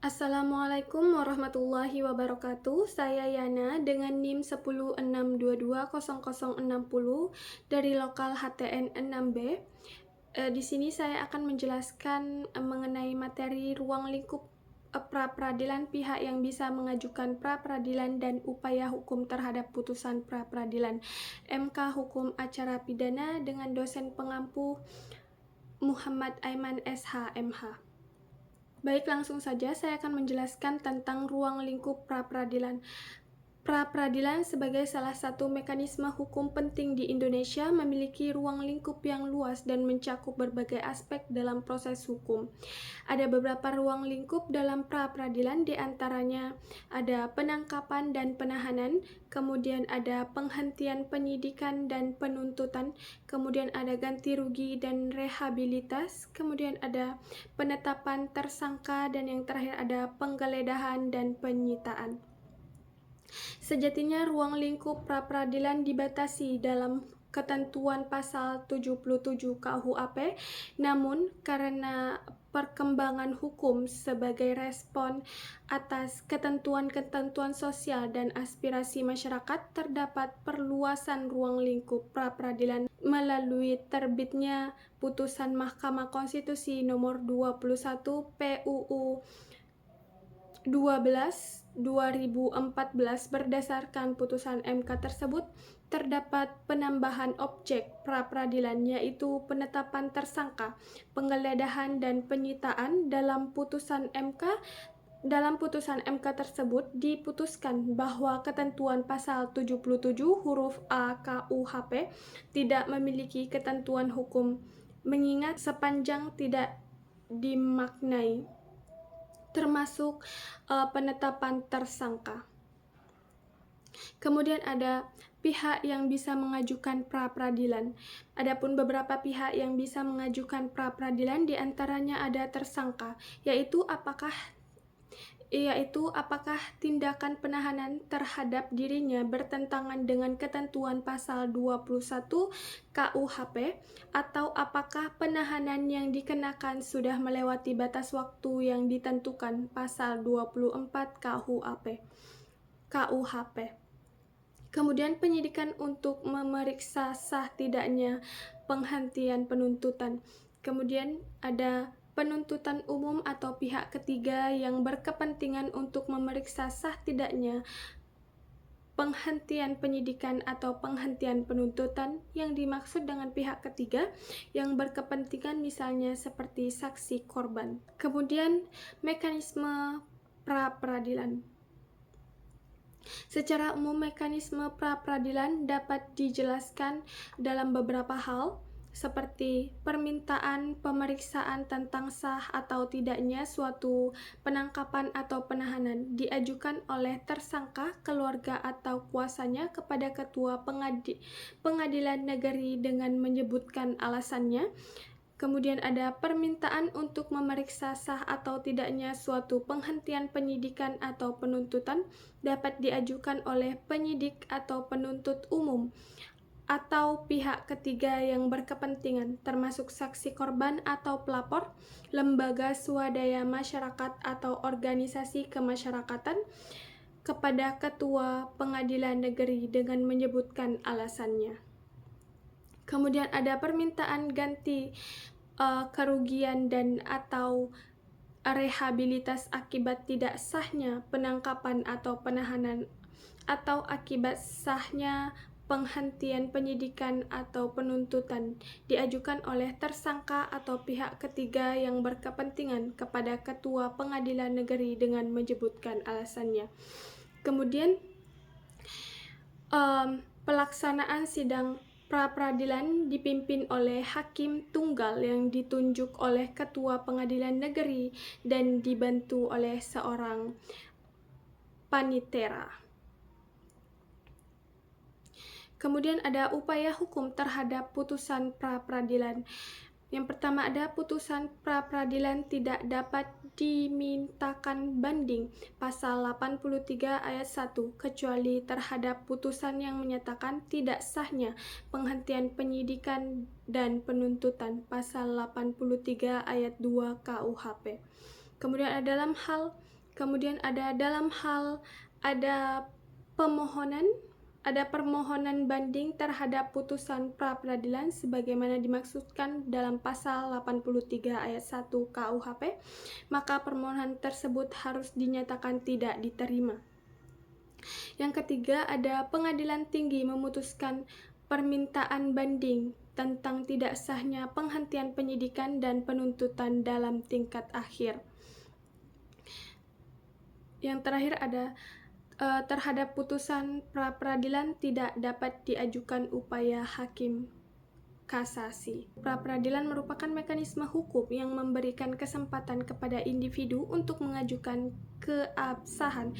Assalamualaikum warahmatullahi wabarakatuh. Saya Yana dengan NIM 1062220060 dari lokal HTN 6B. Di sini saya akan menjelaskan mengenai materi ruang lingkup pra-peradilan, pihak yang bisa mengajukan pra-peradilan dan upaya hukum terhadap putusan pra-peradilan. MK Hukum Acara Pidana dengan dosen pengampu Muhammad Aiman SH MH. Baik, langsung saja saya akan menjelaskan tentang ruang lingkup pra-peradilan. Pra-peradilan sebagai salah satu mekanisme hukum penting di Indonesia memiliki ruang lingkup yang luas dan mencakup berbagai aspek dalam proses hukum. Ada beberapa ruang lingkup dalam pra-peradilan, di antaranya ada penangkapan dan penahanan, kemudian ada penghentian penyidikan dan penuntutan, kemudian ada ganti rugi dan rehabilitas, kemudian ada penetapan tersangka, dan yang terakhir ada penggeledahan dan penyitaan. Sejatinya ruang lingkup pra-peradilan dibatasi dalam ketentuan pasal 77 KUHP, namun karena perkembangan hukum sebagai respon atas ketentuan-ketentuan sosial dan aspirasi masyarakat, terdapat perluasan ruang lingkup pra-peradilan melalui terbitnya putusan Mahkamah Konstitusi nomor 21 PUU 12/2014. Berdasarkan putusan MK tersebut, terdapat penambahan objek pra-peradilan, yaitu penetapan tersangka, penggeledahan dan penyitaan. Dalam putusan MK tersebut diputuskan bahwa ketentuan pasal 77 huruf A KUHP tidak memiliki ketentuan hukum mengingat sepanjang tidak dimaknai, termasuk penetapan tersangka. Kemudian ada pihak yang bisa mengajukan pra-peradilan. Adapun beberapa pihak yang bisa mengajukan pra-peradilan, diantaranya ada tersangka, yaitu apakah tindakan penahanan terhadap dirinya bertentangan dengan ketentuan pasal 21 KUHP, atau apakah penahanan yang dikenakan sudah melewati batas waktu yang ditentukan pasal 24 KUHP. Kemudian penyidikan untuk memeriksa sah tidaknya penghentian penuntutan. Kemudian ada penuntutan umum atau pihak ketiga yang berkepentingan untuk memeriksa sah tidaknya penghentian penyidikan atau penghentian penuntutan. Yang dimaksud dengan pihak ketiga yang berkepentingan misalnya seperti saksi korban. Kemudian mekanisme pra-peradilan. Secara umum, mekanisme pra-peradilan dapat dijelaskan dalam beberapa hal, seperti permintaan pemeriksaan tentang sah atau tidaknya suatu penangkapan atau penahanan diajukan oleh tersangka, keluarga, atau kuasanya kepada ketua pengadilan negeri dengan menyebutkan alasannya. Kemudian ada permintaan untuk memeriksa sah atau tidaknya suatu penghentian penyidikan atau penuntutan dapat diajukan oleh penyidik atau penuntut umum atau pihak ketiga yang berkepentingan, termasuk saksi korban atau pelapor, lembaga swadaya masyarakat atau organisasi kemasyarakatan, kepada ketua pengadilan negeri dengan menyebutkan alasannya. Kemudian ada permintaan ganti kerugian dan atau rehabilitas akibat tidak sahnya penangkapan atau penahanan, atau akibat sahnya penghentian penyidikan atau penuntutan diajukan oleh tersangka atau pihak ketiga yang berkepentingan kepada ketua pengadilan negeri dengan menyebutkan alasannya. Kemudian pelaksanaan sidang pra-peradilan dipimpin oleh hakim tunggal yang ditunjuk oleh ketua pengadilan negeri dan dibantu oleh seorang panitera. Kemudian ada upaya hukum terhadap putusan pra-peradilan. Yang pertama ada putusan pra-peradilan tidak dapat dimintakan banding, pasal 83 ayat 1, kecuali terhadap putusan yang menyatakan tidak sahnya penghentian penyidikan dan penuntutan, pasal 83 ayat 2 KUHP. kemudian ada dalam hal, ada pemohonan, ada permohonan banding terhadap putusan pra-peradilan sebagaimana dimaksudkan dalam pasal 83 ayat 1 KUHP, maka permohonan tersebut harus dinyatakan tidak diterima. Yang ketiga, ada pengadilan tinggi memutuskan permintaan banding tentang tidak sahnya penghentian penyidikan dan penuntutan dalam tingkat akhir. Yang terakhir ada terhadap putusan pra-peradilan tidak dapat diajukan upaya hakim kasasi. Pra-peradilan merupakan mekanisme hukum yang memberikan kesempatan kepada individu untuk mengajukan keabsahan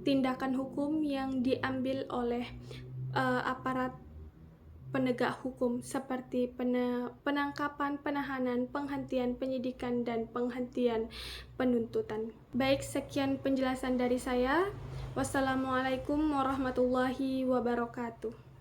tindakan hukum yang diambil oleh aparat penegak hukum seperti penangkapan, penahanan, penghentian penyidikan, dan penghentian penuntutan. Baik, sekian penjelasan dari saya. Wassalamualaikum warahmatullahi wabarakatuh.